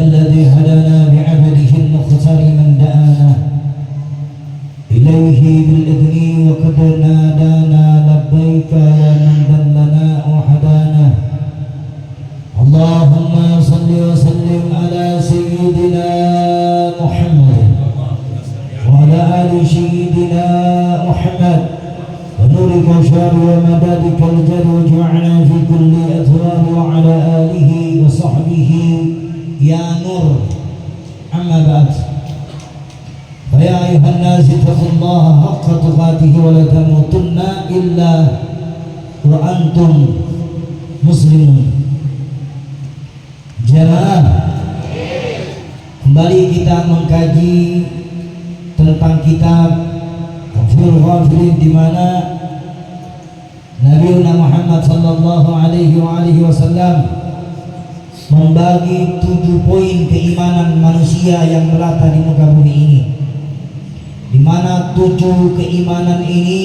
الذي هدانا بعبده المختار من دعانا إليه بالإذن وقد نادانا لبيك يا من دلنا وهدانا اللهم صل وسلم على سيدنا محمد وعلى آل سيدنا محمد ونورك وشار ومدادك الجل واجمعنا في كل أثواب وعلى آله وصحبه يا نور. أما بعد فيا أيها الناس اتقوا الله حق تقاته ولا تموتن إلا وأنتم muslimun. Jamaah, kembali kita mengkaji tentang kitab Fathul Ghafirin, di mana Nabi Muhammad sallallahu alaihi wasallam membagi 7 poin keimanan manusia yang merata di muka bumi ini, di mana 7 keimanan ini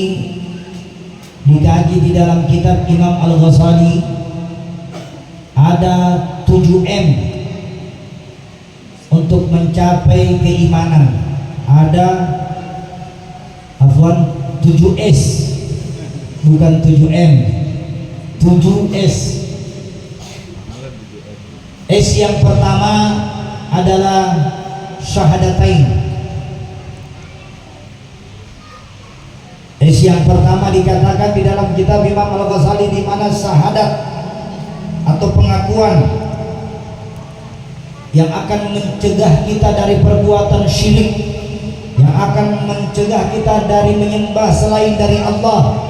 dikaji di dalam kitab Imam Al-Ghazali. Ada 7M untuk mencapai keimanan. Ada 7S, bukan 7M, 7S. S yang pertama adalah syahadatain. S yang pertama dikatakan di dalam kitab Imam Al-Ghazali, di mana syahadat atau pengakuan yang akan mencegah kita dari perbuatan syirik, yang akan mencegah kita dari menyembah selain dari Allah,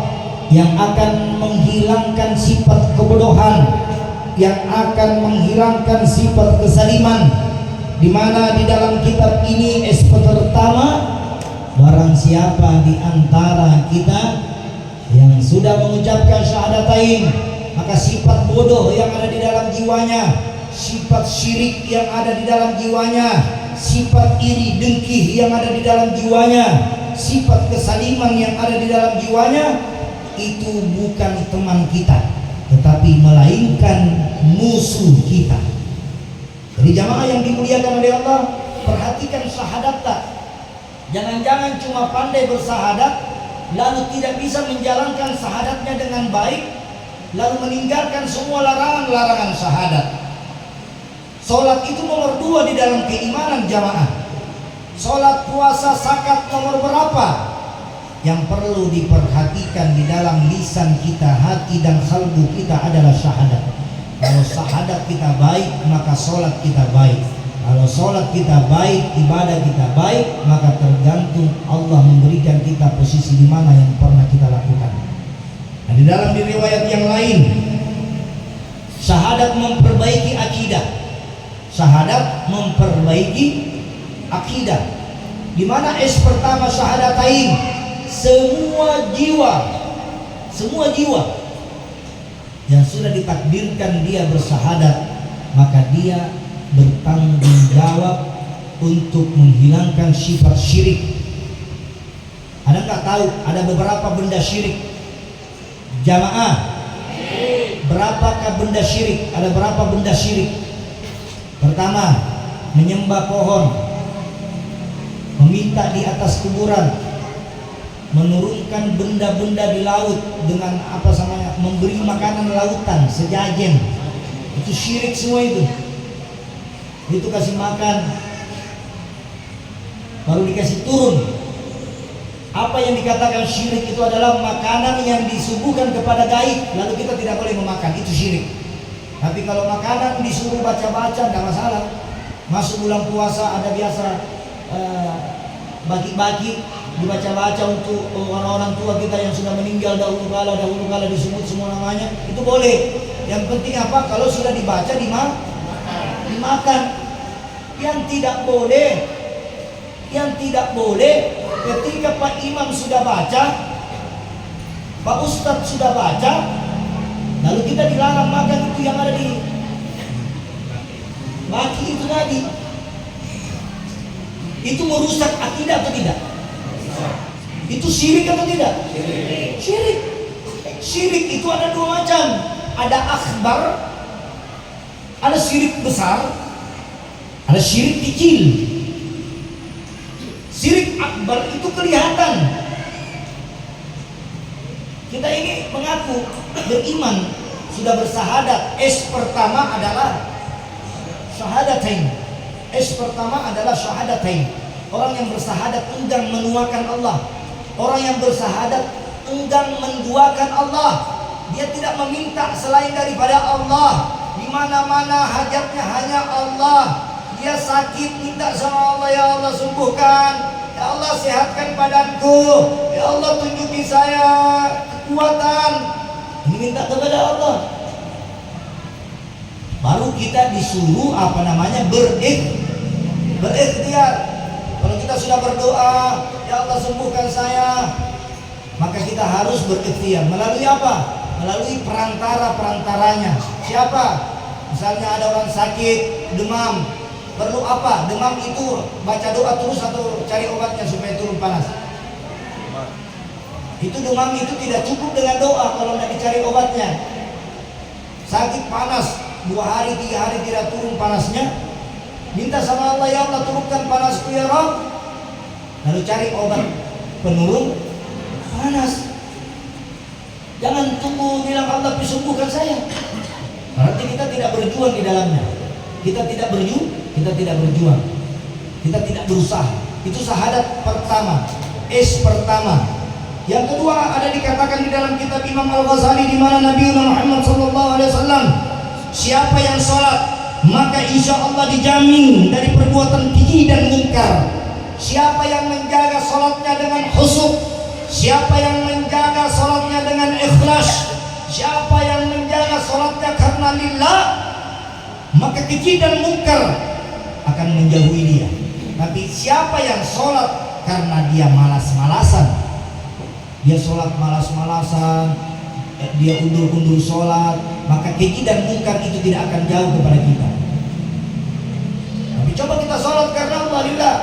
yang akan menghilangkan sifat kebodohan, yang akan menghilangkan sifat kesaliman, di mana di dalam kitab ini S pertama, barang siapa di antara kita yang sudah mengucapkan syahadatain, maka sifat bodoh yang ada di dalam jiwanya, sifat syirik yang ada di dalam jiwanya, sifat iri dengki yang ada di dalam jiwanya, sifat kesaliman yang ada di dalam jiwanya, itu bukan teman kita, tetapi melainkan musuh kita. Jadi jamaah yang dimuliakan oleh Allah, perhatikan syahadat tak. Jangan-jangan cuma pandai bersahadat, lalu tidak bisa menjalankan syahadatnya dengan baik, lalu meninggalkan semua larangan-larangan syahadat. Sholat itu nomor 2 di dalam keimanan jamaah. Sholat, puasa, zakat nomor berapa? Yang perlu diperhatikan di dalam lisan kita, hati dan kalbu kita adalah syahadat. Kalau syahadat kita baik, maka sholat kita baik. Kalau sholat kita baik, ibadah kita baik, maka tergantung Allah memberikan kita posisi di mana yang pernah kita lakukan. Nah, di dalam riwayat yang lain, syahadat memperbaiki akidah. Syahadat memperbaiki akidah. Di mana S pertama syahadatain, semua jiwa yang sudah ditakdirkan dia bersyahadat, maka dia bertanggung jawab untuk menghilangkan sifat syirik. Ada nggak tahu ada beberapa benda syirik? Jamaah, berapakah benda syirik? Ada berapa benda syirik? Pertama, menyembah pohon, meminta di atas kuburan, menurunkan benda-benda di laut dengan memberi makanan lautan, sejajen. Itu syirik semua itu. Itu kasih makan, baru dikasih turun. Apa yang dikatakan syirik itu adalah makanan yang disuguhkan kepada gaib, lalu kita tidak boleh memakan, itu syirik. Tapi kalau makanan disuruh baca-baca, tidak masalah. Masuk bulan puasa ada biasa bagi-bagi, dibaca-baca untuk orang-orang tua kita yang sudah meninggal dahulu kala disebut semua namanya, itu boleh. Yang penting apa? Kalau sudah dibaca dimakan. Yang tidak boleh ketika Pak Imam sudah baca, Pak Ustadz sudah baca, lalu kita dilarang makan itu yang ada di baki itu tadi. Itu merusak akidah atau tidak? Itu syirik atau tidak? Syirik. Syirik itu ada 2 macam. Ada akbar, ada syirik besar, Ada syirik kecil. Syirik akbar itu kelihatan. Kita ini mengaku beriman, sudah bersahadat. S pertama adalah syahadatain. S pertama adalah syahadatain. Orang yang bersahadat enggan menuakan Allah. Orang yang bersahadat enggan menduakan Allah. Dia tidak meminta selain daripada Allah. Di mana-mana hajatnya hanya Allah. Dia sakit minta sama Allah, ya Allah sembuhkan, ya Allah sehatkan badanku, ya Allah tunjuki saya kekuatan. Ini minta kepada Allah. Baru kita disuruh berikhtiar. Kalau kita sudah berdoa, ya Allah sembuhkan saya, maka kita harus berikhtiar. Melalui apa? Melalui perantara-perantaranya. Siapa? Misalnya ada orang sakit, demam. Perlu apa? Demam itu baca doa terus atau cari obatnya supaya turun panas? Itu demam itu tidak cukup dengan doa kalau tidak dicari obatnya. Sakit panas 2 hari 3 hari tidak turun panasnya, minta sama Allah, ya Allah turunkan panasku ya Rabb. Lalu cari obat penurun panas. Jangan tunggu bilang Allah sembuhkan saya. Berarti kita tidak berjuang di dalamnya. Kita tidak berjuang. Kita tidak berusaha. Itu syahadat pertama. S pertama. Yang kedua ada dikatakan di dalam kitab Imam Al-Ghazali, di mana Nabi Muhammad SAW, siapa yang sholat maka insya Allah dijamin dari perbuatan keji dan munkar. Siapa yang menjaga sholatnya dengan khusyuk, siapa yang menjaga sholatnya dengan ikhlas, siapa yang menjaga sholatnya karena lillah, maka keji dan munkar akan menjauhi dia. Tapi siapa yang sholat karena dia malas-malasan, dia sholat malas-malasan, dia undur-undur sholat, maka keji dan munkar itu tidak akan jauh kepada kita. Tapi coba kita sholat karena Allah lillah,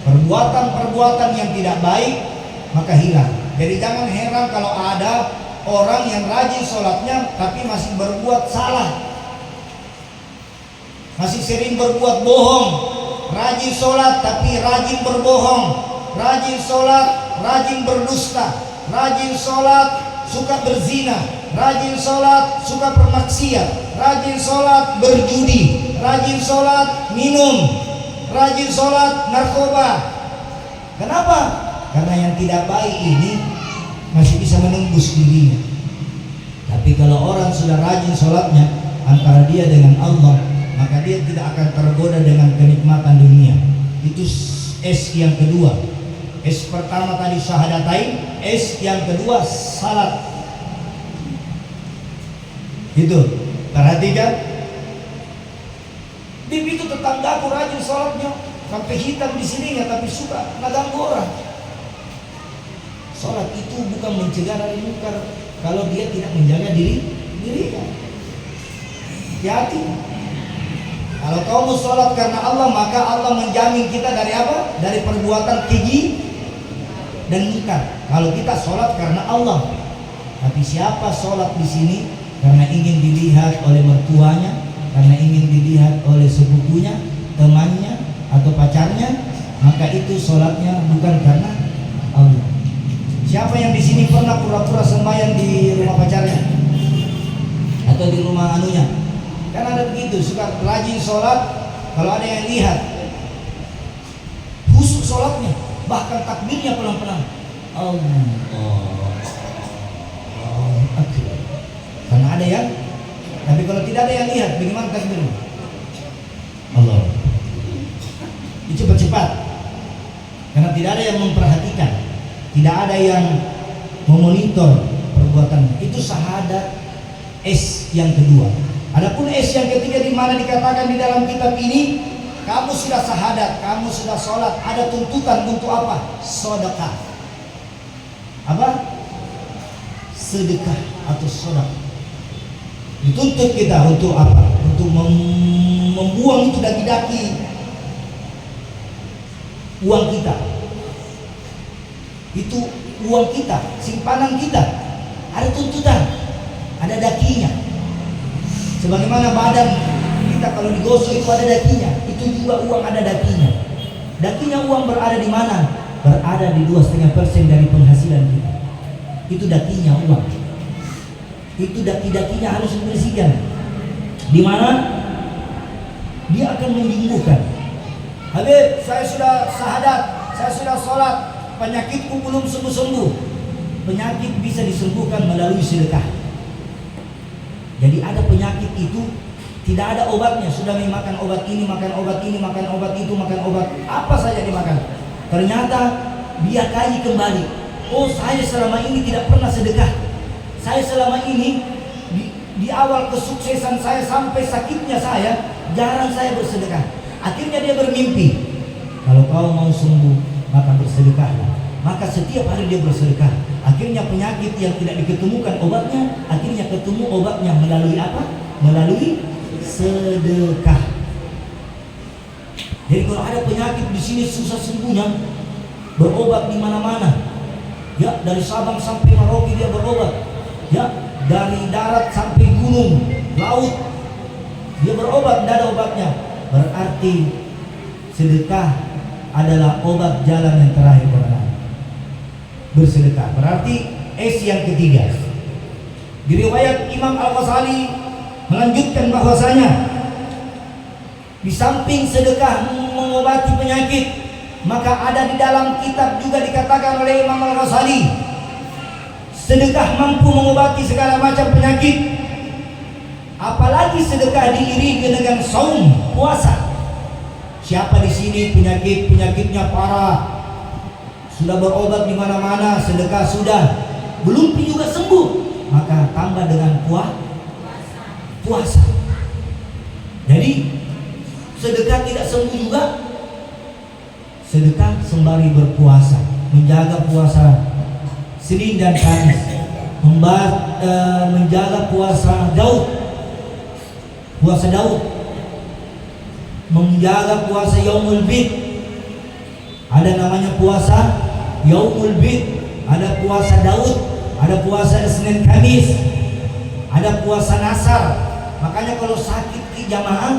perbuatan-perbuatan yang tidak baik maka hilang. Jadi jangan heran kalau ada orang yang rajin sholatnya tapi masih berbuat salah, masih sering berbuat bohong. Rajin sholat tapi rajin berbohong, rajin sholat rajin berdusta, rajin sholat suka berzina, rajin sholat suka bermaksiat, rajin sholat berjudi, rajin sholat minum, rajin sholat narkoba. Kenapa? Karena yang tidak baik ini masih bisa menembus dirinya. Tapi kalau orang sudah rajin sholatnya antara dia dengan Allah, maka dia tidak akan tergoda dengan kenikmatan dunia. Itu S yang kedua. S pertama tadi syahadatain, S yang kedua salat. Itu perhatikan. Bibi itu tetanggaku rajin sholatnya sampai hitam di sininya, tapi suka ngeganggu orang. Sholat itu bukan mencegah dari munkar kalau dia tidak menjaga dirinya. Hati-hati. Kalau kamu sholat karena Allah, maka Allah menjamin kita dari apa? Dari perbuatan keji dan munkar. Kalau kita sholat karena Allah. Tapi siapa sholat di sini karena ingin dilihat oleh mertuanya, karena ingin dilihat oleh sepupunya, temannya, atau pacarnya, maka itu sholatnya bukan karena Allah. Siapa yang di sini pernah pura-pura sembahyang di rumah pacarnya atau di rumah anunya? Kan ada begitu, suka rajin sholat. Kalau ada yang lihat, khusyuk sholatnya, bahkan takbirnya pelan-pelan. Allah Akbar. Karena ada yang, tapi kalau tidak ada yang lihat, bagaimana takbirnya? Allah. Cepat-cepat, karena tidak ada yang memperhatikan, tidak ada yang memonitor perbuatan. Itu syahadat S yang kedua. Adapun S yang ketiga, di mana dikatakan di dalam kitab ini, kamu sudah syahadat, kamu sudah sholat, ada tuntutan untuk apa? Sedekah. Apa? Sedekah atau sedekah. Dituntut kita untuk apa? Untuk membuang itu daki-daki uang kita. Itu uang kita, simpanan kita. Ada tuntutan, ada dakinya. Sebagaimana badan kita kalau digosok itu ada dakinya, itu juga uang ada dakinya. Dakinya uang berada di mana? Berada di 2,5% dari penghasilan kita. Itu dakinya uang. Itu daki-dakinya harus dibersihkan. Di mana? Dia akan menyembuhkan. Habib, saya sudah syahadat, saya sudah sholat, penyakitku belum sembuh-sembuh. Penyakit bisa disembuhkan melalui sedekah. Jadi ada penyakit itu tidak ada obatnya, sudah makan obat ini, makan obat ini, makan obat itu, makan obat apa saja dimakan. Ternyata dia kaya kembali. Oh, saya selama ini tidak pernah sedekah. Saya selama ini di awal kesuksesan saya sampai sakitnya saya jarang saya bersedekah. Akhirnya dia bermimpi, kalau kau mau sembuh maka bersedekahlah. Maka setiap hari dia bersedekah. Akhirnya penyakit yang tidak diketemukan obatnya, akhirnya ketemu obatnya melalui apa? Melalui sedekah. Jadi kalau ada penyakit di sini susah sembuhnya, berobat di mana-mana. Ya, dari Sabang sampai Merauke dia berobat. Ya, dari darat sampai gunung, laut, dia berobat, tidak ada obatnya. Berarti sedekah adalah obat jalan yang terakhir berlalu. Bersedekah berarti S yang ketiga. Di riwayat Imam Al-Ghazali melanjutkan bahwasanya di samping sedekah mengobati penyakit, maka ada di dalam kitab juga dikatakan oleh Imam Al-Ghazali, sedekah mampu mengobati segala macam penyakit. Apalagi sedekah diiringi dengan saum, puasa. Siapa di sini penyakitnya parah, sudah berobat di mana-mana, sedekah sudah, belum juga sembuh, maka tambah dengan puasa. Jadi sedekah tidak sembuh juga, sedekah sembari berpuasa, menjaga puasa Senin dan Kamis, menjaga puasa Daud, menjaga puasa Yaumul Bid. Ada namanya puasa Yaumul Bid, ada puasa Daud, ada puasa Senin Kamis, ada puasa Nasar. Makanya kalau sakit di jamaah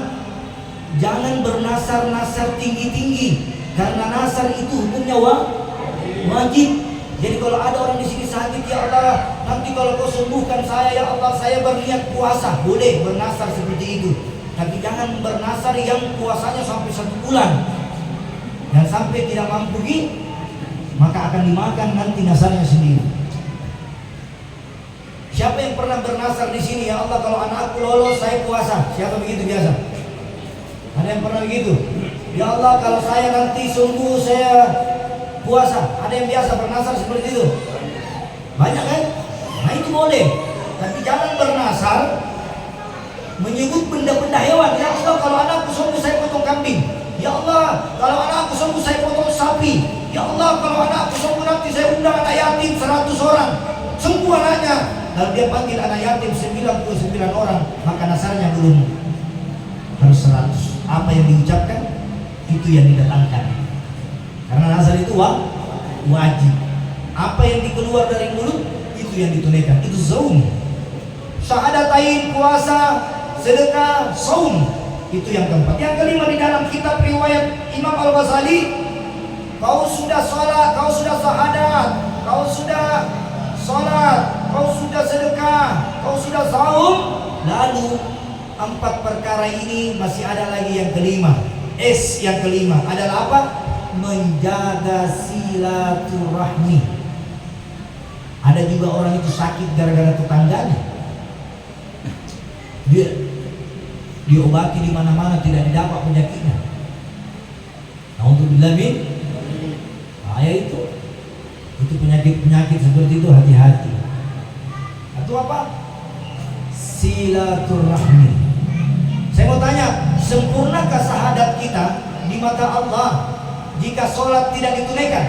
jangan bernasar-nasar tinggi-tinggi, karena nasar itu hukumnya wajib. Jadi kalau ada orang di sini sakit, ya Allah, nanti kalau kau sembuhkan saya, ya Allah, saya berniat puasa, boleh bernasar seperti itu. Tapi jangan bernasar yang puasanya sampai 1 bulan dan sampai tidak mampu maka akan dimakan nanti nasarnya sendiri. Siapa yang pernah bernasar di sini, ya Allah, kalau anakku lolos saya puasa? Siapa begitu biasa? Ada yang pernah begitu? Ya Allah, kalau saya nanti sembuh saya puasa. Ada yang biasa bernasar seperti itu? Banyak kan? Nah itu boleh. Tapi jangan bernasar menyebut benda-benda hewan. Ya Allah, kalau anakku sembuh saya potong kambing. Ya Allah, kalau anakku sembuh saya potong sapi. Ya Allah, kalau anakku sembuh nanti saya undang anak yatim 100 orang. Sembuh anaknya. Lalu dia panggil anak yatim 99 orang, maka nasarnya belum harus 100. Apa yang diucapkan itu yang didatangkan. Karena nasar itu wajib. Apa yang dikeluar dari mulut itu yang ditunaikan. Itu zaum. Syahadatain, puasa, sedekah, saum. Itu yang keempat. Yang kelima di dalam kitab riwayat Imam Al-Ghazali, kau sudah sholat, kau sudah syahadat, kau sudah sholat, kau sudah sedekah, kau sudah saum, lalu 4 perkara ini masih ada lagi yang kelima. S yang kelima adalah apa? Menjaga silaturahmi. Ada juga orang itu sakit gara-gara tetangganya, dia diobati di mana-mana tidak didapat penyakitnya. Alhamdulillah min. Bahaya itu penyakit seperti itu, hati-hati. Atau apa? Silaturahmi. Saya mau tanya, sempurnakah syahadat kita di mata Allah jika sholat tidak ditunaikan?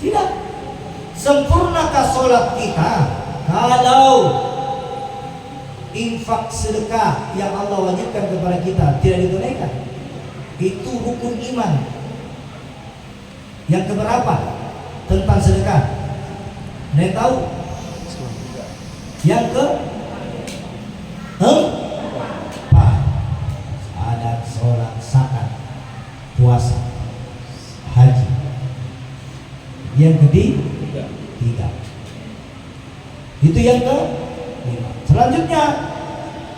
Tidak. Sempurnakah sholat kita kalau infak sedekah yang Allah wajibkan kepada kita tidak ditunaikan? Itu rukun iman yang keberapa tentang sedekah? Ada yang tahu? Yang ke puasa, haji. Yang ketiga. Itu yang kelima. Selanjutnya,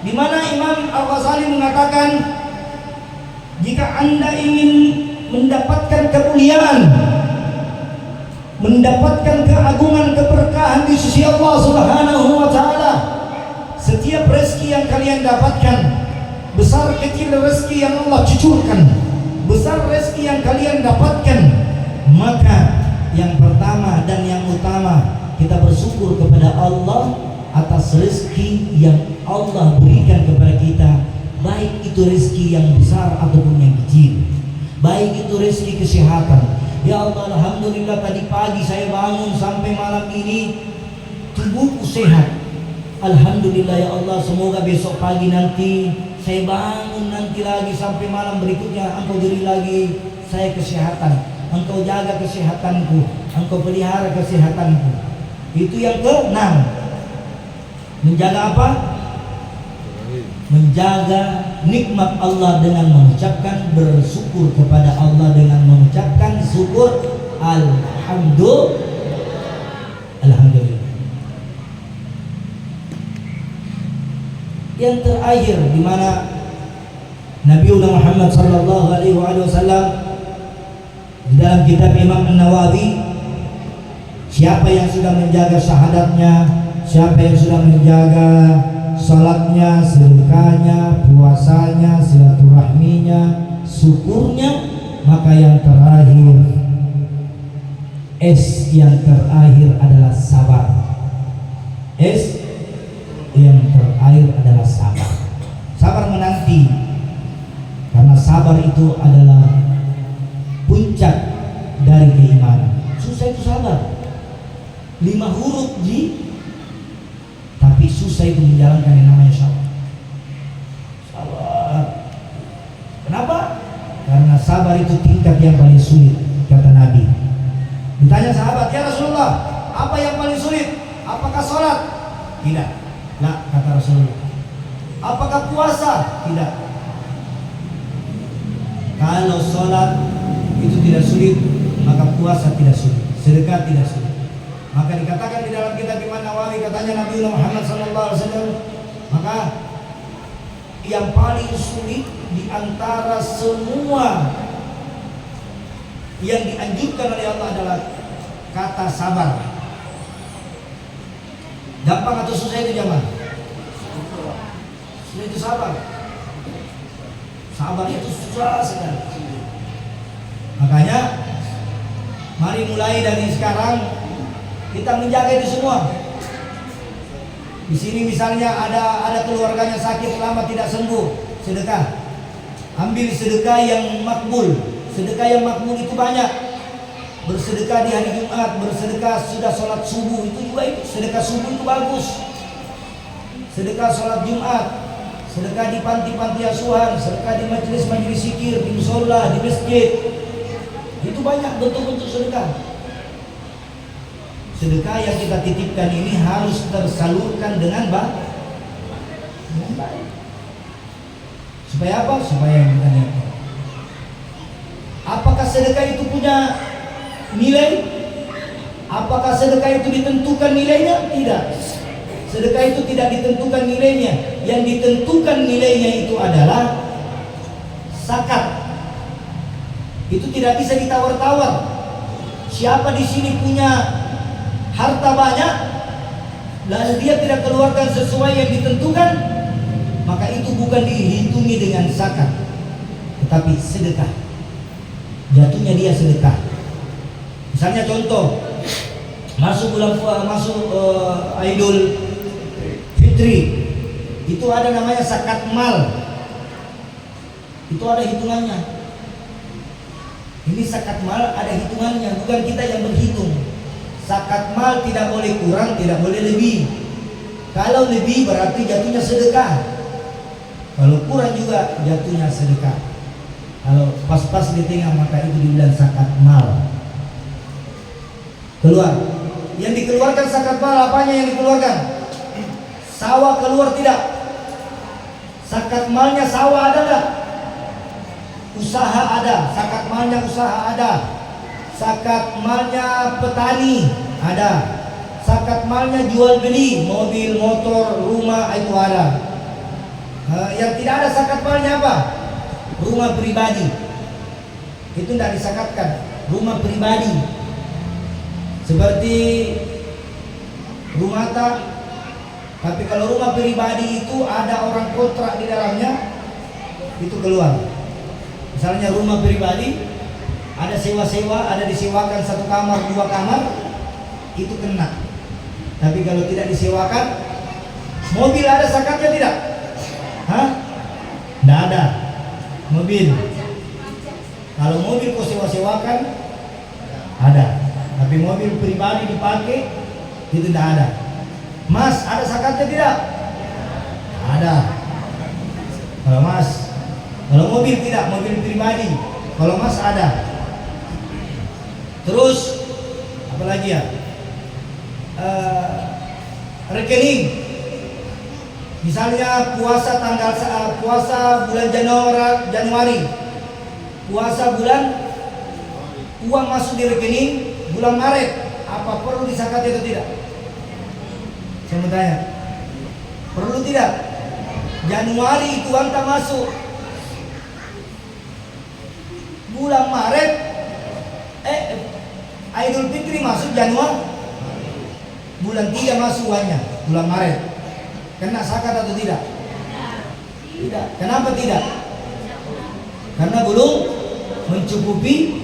di mana Imam Al-Ghazali mengatakan, jika Anda ingin mendapatkan kemuliaan, mendapatkan keagungan, keberkahan di sisi Allah Subhanahu wa taala, setiap rezeki yang kalian dapatkan, besar kecil rezeki yang Allah cucurkan, besar rezeki yang kalian dapatkan, maka yang pertama dan yang utama, kita bersyukur kepada Allah atas rezeki yang Allah berikan kepada kita, baik itu rezeki yang besar ataupun yang kecil, baik itu rezeki kesehatan. Ya Allah, alhamdulillah tadi pagi saya bangun sampai malam ini tubuhku sehat. Alhamdulillah ya Allah, semoga besok pagi nanti saya bangun nanti lagi sampai malam berikutnya Engkau beri lagi saya kesehatan, Engkau jaga kesehatanku, Engkau pelihara kesehatanku. Itu yang keenam. Menjaga apa? Menjaga nikmat Allah dengan mengucapkan bersyukur kepada Allah, dengan mengucapkan syukur alhamdulillah. Yang terakhir, di mana Nabi Muhammad sallallahu alaihi wasallam di dalam kitab Imam An-Nawawi, siapa yang sudah menjaga syahadatnya, siapa yang sudah menjaga salatnya, sedekahnya, puasanya, silaturahminya, syukurnya, maka yang terakhir, yang terakhir adalah sabar. Yang terakhir adalah sabar. Sabar menanti, karena sabar itu adalah puncak dari keimanan. Susah itu sabar, 5 huruf tapi susah itu menjalankan yang namanya sabar. Kenapa? Karena sabar itu tingkat yang paling sulit, kata Nabi. Ditanya sahabat, ya Rasulullah, apa yang paling sulit? Apakah sholat? Tidak. Nah, kata Rasulullah. Apakah puasa? Tidak. Kalau sholat itu tidak sulit, maka puasa tidak sulit, sedekah tidak sulit. Maka dikatakan di dalam kitab Imam Nawawi, katanya Nabi Muhammad SAW, maka yang paling sulit di antara semua yang dianjurkan oleh Allah adalah kata sabar. Gampang atau susah itu jamaah? Susah itu sabar. Sabar itu susah sekali. Makanya mari mulai dari sekarang kita menjaga itu semua. Di sini misalnya ada keluarganya sakit lama tidak sembuh, sedekah. Ambil sedekah yang makbul. Sedekah yang makbul itu banyak. Bersedekah di hari Jumat, bersedekah sudah sholat subuh, itu juga itu. Sedekah subuh itu bagus. Sedekah sholat Jumat, sedekah di panti-panti asuhan, sedekah di majelis-majelis zikir, di musola, di masjid. Itu banyak bentuk-bentuk sedekah. Sedekah yang kita titipkan ini harus tersalurkan dengan baik. Supaya apa? Supaya kita lihat. Apakah sedekah itu punya nilai? Apakah sedekah itu ditentukan nilainya? Tidak. Sedekah itu tidak ditentukan nilainya. Yang ditentukan nilainya itu adalah zakat. Itu tidak bisa ditawar-tawar. Siapa di sini punya harta banyak, lalu dia tidak keluarkan sesuai yang ditentukan, maka itu bukan dihitungi dengan zakat, tetapi sedekah. Jatuhnya dia sedekah. Misalnya contoh, masuk Idul Fitri, itu ada namanya zakat mal. Itu ada hitungannya. Ini zakat mal ada hitungannya, bukan kita yang berhitung. Zakat mal tidak boleh kurang, tidak boleh lebih. Kalau lebih berarti jatuhnya sedekah. Kalau kurang juga jatuhnya sedekah. Kalau pas-pas di tengah maka itu dibilang zakat mal. Keluar. Yang dikeluarkan zakat mal, apanya yang dikeluarkan? Sawah keluar tidak? Zakat malnya sawah ada enggak? usaha ada, zakat malnya usaha ada, zakat malnya petani ada, zakat malnya jual beli mobil, motor, rumah itu ada. Yang tidak ada zakat malnya apa? Rumah pribadi. Itu tidak disakatkan. Rumah pribadi seperti rumah tak. Tapi kalau rumah pribadi itu ada orang kontrak di dalamnya, itu keluar. Misalnya rumah pribadi ada sewa-sewa, ada disewakan 1 kamar, 2 kamar, itu kena. Tapi kalau tidak disewakan, mobil ada zakatnya tidak? Hah? Tidak ada. Mobil. Kalau mobil kau sewa-sewakan ada. Tapi mobil pribadi dipakai itu tidak ada. Mas, ada zakatnya tidak? Ada. Kalau mas, kalau mobil tidak, mobil pribadi. Kalau mas ada. Terus apa lagi ya? Rekening. Misalnya puasa puasa bulan Januari. Puasa bulan, uang masuk di rekening bulan Maret, apa perlu disakati atau tidak? Saya mau tanya, perlu tidak? Januari itu uang tak masuk, bulan Maret Idul Fitri masuk Januari, bulan 3 masuk uangnya, bulan Maret, kena zakat atau tidak? Tidak. Kenapa tidak? Karena belum mencukupi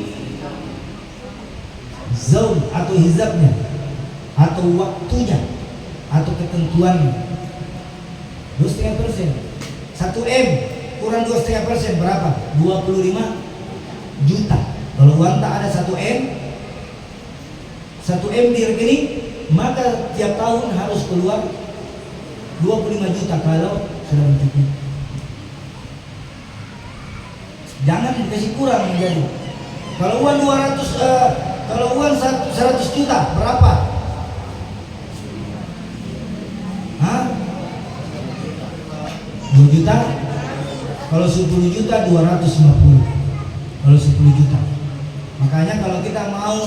zon atau hizabnya, atau waktunya, atau ketentuannya. 2,5%. 1 M kurang 2,5% berapa? 25 juta. Kalau uang tak ada 1 M, 1 M di rekening, maka tiap tahun harus keluar 25 juta kalau sudah mencukupi. Jangan dikasih kurang menjadi. Kalau uang 100 juta berapa? Hah? 2 juta? Kalau 10 juta 250. Kalau 10 juta. Makanya kalau kita mau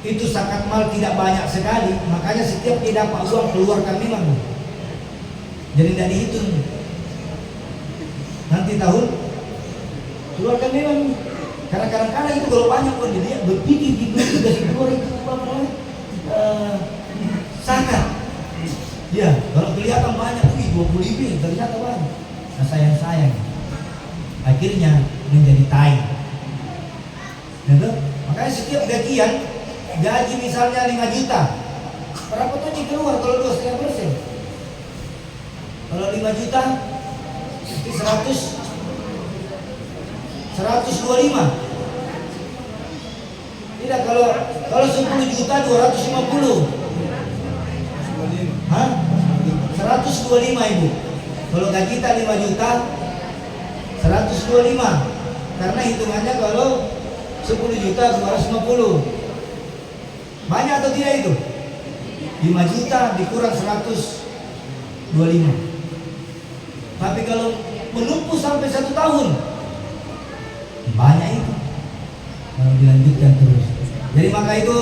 itu zakat mal tidak banyak sekali, makanya setiap dia dapat uang keluarkan memang. Jadi tidak dihitung. Nanti tahun keluarkan memang. Karena kadang-kadang itu kalau banyak pun dia berpikir di keluar itu zakat. Ya, kalau kelihatan banyak, 20 lebih, ternyata banyak. Nah, sayang. Akhirnya menjadi tai. Gitu? Makanya setiap gaji misalnya 5 juta, berapa tuh keluar kalau 2,5%? Kalau 5 juta, itu 125. Tidak, kalau 10 juta 250. Hah? 125 ibu. Kalau gaji kita 5 juta 125. Karena hitungannya kalau 10 juta 250. Banyak atau tidak itu? 5 juta dikurang 125. Tapi kalau menumpuk sampai 1 tahun, banyak itu. Kalau dilanjutkan terus. Jadi maka itu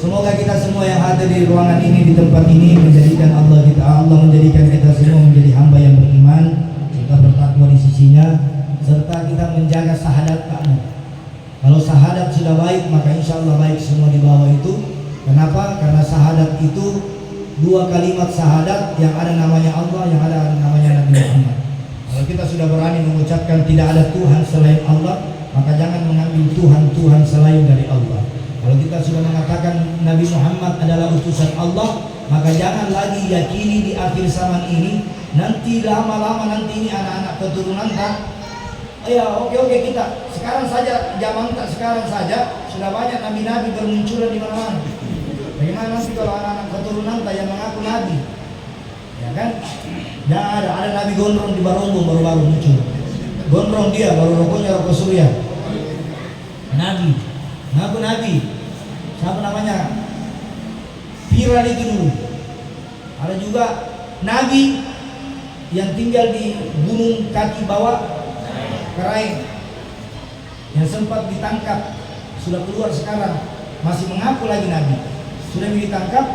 semoga kita semua yang ada di ruangan ini, di tempat ini, menjadikan Allah menjadikan kita semua menjadi hamba yang beriman, serta bertakwa di sisinya, serta kita menjaga syahadat kami. Kalau syahadat sudah baik, maka insya Allah baik semua di bawah itu. Kenapa? Karena syahadat itu 2 kalimat syahadat yang ada namanya Allah, yang ada namanya Nabi Muhammad. Kalau kita sudah berani mengucapkan tidak ada Tuhan selain Allah, maka jangan mengambil Tuhan selain dari Allah. Kalau kita sudah mengatakan Nabi Muhammad adalah utusan Allah, maka jangan lagi yakini di akhir zaman ini, nanti lama-lama nanti ini anak-anak keturunan tak. Ya oke kita sekarang saja, zaman tak sekarang saja sudah banyak nabi-nabi bermunculan di mana-mana. Bagaimana nanti kalau anak-anak keturunan tak yang mengaku nabi? Ya kan? Jangan ada nabi gondrong di Barombong baru-baru muncul. Gondrong dia baru rokoknya rokok surya. Nabi, ngaku nabi. Siapa namanya? Viral itu dulu. Ada juga nabi yang tinggal di gunung kaki bawah Karaeng yang sempat ditangkap, sudah keluar sekarang, masih mengaku lagi Nabi. Sudah ditangkap,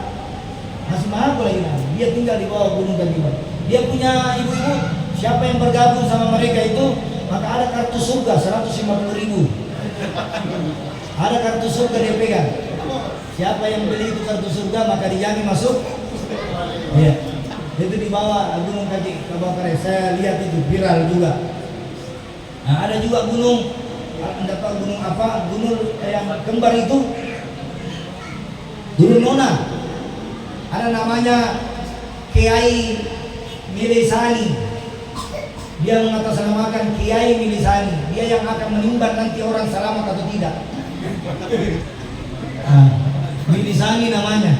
masih mengaku lagi Nabi. Dia tinggal di bawah gunung Taliban. Dia punya ibu-ibu, siapa yang bergabung sama mereka itu, maka ada kartu surga 150.000. Ada kartu surga dia pegang. Siapa yang beli itu kartu surga maka dijamin masuk. Ya, itu di bawah gunung Karaeng. Saya lihat itu viral juga. Nah, ada juga gunung, anda tahu gunung apa? Gunung yang kembar itu, Gunung Nona. Ada namanya Kiai Milisani. Dia mengatasnamakan Kiai Milisani. Dia yang akan menimbang nanti orang selamat atau tidak. Nah, Milisani namanya,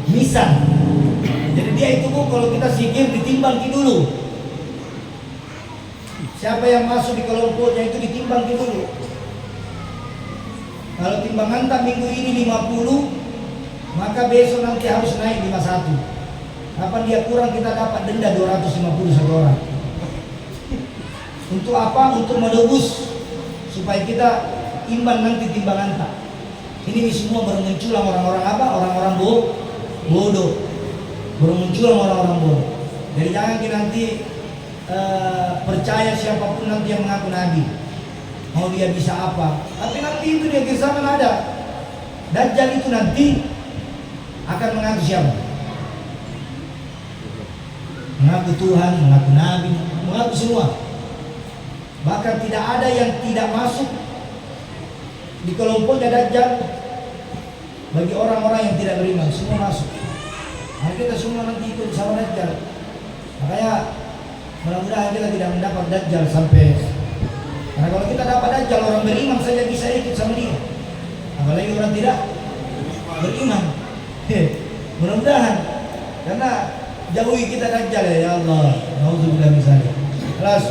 Misan. Jadi dia itu kalau kita sikir ditimbang dulu. Siapa yang masuk di kelompoknya itu ditimbang dulu. Kalau timbangan tak minggu ini 50, maka besok nanti harus naik 51. Kapan dia kurang kita dapat denda 250 satu orang. Untuk apa? Untuk menebus supaya kita imbang nanti timbangan tak. Ini semua bermunculan orang-orang apa? Orang-orang bodoh. Bermunculan orang-orang bodoh. Jadi jangan kita nanti percaya siapapun nanti yang mengaku Nabi, mau dia bisa apa, tapi nanti itu dia zaman ada Dajjal itu nanti akan mengaku siapa? Mengaku Tuhan, mengaku Nabi, mengaku semua. Bahkan tidak ada yang tidak masuk di kelompoknya Dajjal. Bagi orang-orang yang tidak beriman, semua masuk. Nah, kita semua nanti ikut sama Dajjal. Makanya mudah-mudahan kita tidak mendapat Dajjal sampai. Karena kalau kita dapat Dajjal, orang beriman saja bisa ikut sama dia, apalagi orang tidak beriman. Mudah-mudahan, karena jauhi kita Dajjal ya Allah. Nauzubillah misalnya. Kelas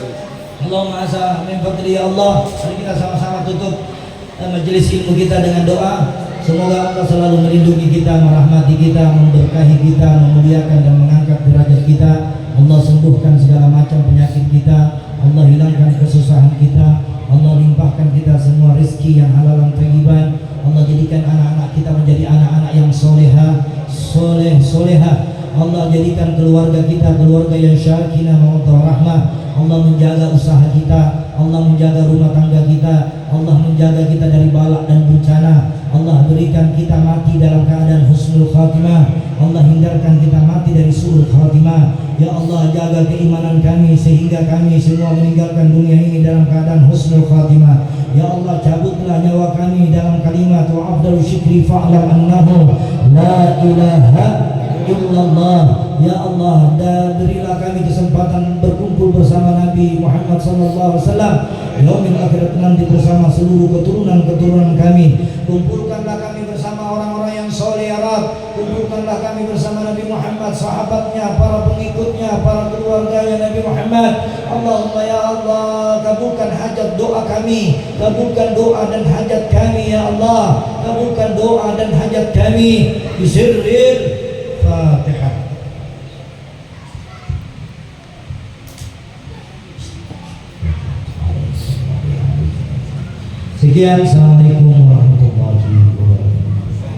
Allahumma asa min fadli ya Allah. Mari kita sama-sama tutup majelis ilmu kita dengan doa. Semoga Allah selalu melindungi kita, merahmati kita, memberkahi kita, memuliakan dan mengangkat derajat kita. Allah sembuhkan segala macam penyakit kita. Allah hilangkan kesusahan kita. Allah limpahkan kita semua rezeki yang halal dan thayyiban. Allah jadikan anak-anak kita menjadi anak-anak yang soleha. Allah jadikan keluarga kita keluarga yang syakinah mawaddah rahmah. Allah menjaga usaha kita. Allah menjaga rumah tangga kita. Allah menjaga kita dari balak dan bencana. Allah berikan kita mati dalam keadaan husnul khatimah. Allah hindarkan kita mati dari su'ul khatimah. Ya Allah, jaga keimanan kami sehingga kami semua meninggalkan dunia ini dalam keadaan husnul khatimah. Ya Allah, cabutlah nyawa kami dalam kalimat wa afdalu syukri fa'lam annahu la ilaha illallah. Ya Allah, dan berilah kami kesempatan berkumpul bersama Nabi Muhammad sallallahu alaihi wasallam yaumil akhirat nanti bersama seluruh keturunan kami. Kumpulkanlah kami bersama orang-orang yang soleh ya Rabb. Kumpulkanlah kami bersama Nabi Muhammad, sahabatnya, para pengikutnya, para keluarganya Nabi Muhammad. Allahumma ya Allah, kabulkan hajat doa kami, kabulkan doa dan hajat kami ya Allah, kabulkan doa dan hajat kami. Bisirril Fatihah. Sekian, assalamualaikum warahmatullahi wabarakatuh.